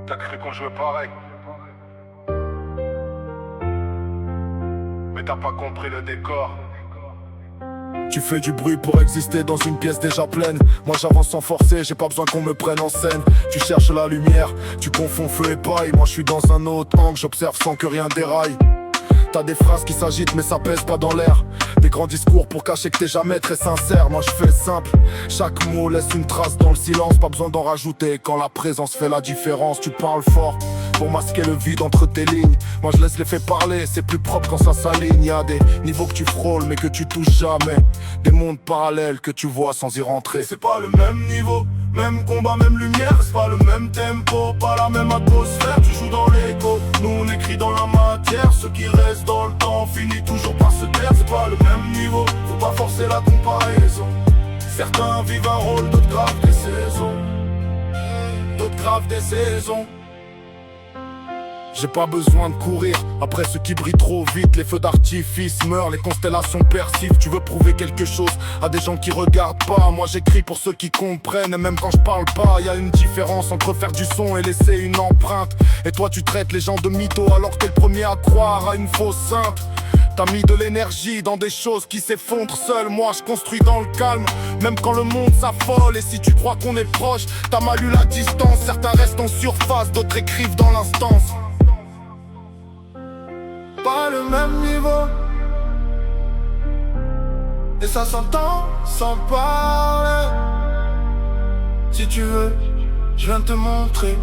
T'as cru qu'on jouait pareil, mais t'as pas compris le décor. Tu fais du bruit pour exister dans une pièce déjà pleine. Moi j'avance sans forcer, j'ai pas besoin qu'on me prenne en scène. Tu cherches la lumière, tu confonds feu et paille. Moi je suis dans un autre angle, j'observe sans que rien déraille. T'as des phrases qui s'agitent mais ça pèse pas dans l'air. Des grands discours pour cacher que t'es jamais très sincère. Moi je fais simple, chaque mot laisse une trace dans le silence. Pas besoin d'en rajouter quand la présence fait la différence. Tu parles fort pour masquer le vide entre tes lignes. Moi je laisse les faits parler, c'est plus propre quand ça s'aligne. Y'a des niveaux que tu frôles mais que tu touches jamais. Des mondes parallèles que tu vois sans y rentrer. C'est pas le même niveau, même combat, même lumière. C'est pas le même tempo, pas la même atmosphère. Tu joues dans l'écho, nous on écrit dans la matière. Ce qui reste dans le temps finit toujours par se taire. C'est pas le même niveau, faut pas forcer la comparaison. Certains vivent un rôle, d'autres gravent des saisons. D'autres gravent des saisons. J'ai pas besoin de courir après ce qui brille trop vite. Les feux d'artifice meurent, les constellations persistent. Tu veux prouver quelque chose à des gens qui regardent pas. Moi j'écris pour ceux qui comprennent. Et même quand je parle pas, y a une différence entre faire du son et laisser une empreinte. Et toi tu traites les gens de mythos alors que t'es le premier à croire à une fausse sainte. T'as mis de l'énergie dans des choses qui s'effondrent seules. Moi je construis dans le calme, même quand le monde s'affole. Et si tu crois qu'on est proche, t'as mal eu la distance. Certains restent en surface, d'autres écrivent dans l'instance. Pas le même niveau, et ça s'entend sans parler. Si tu veux, je viens te montrer.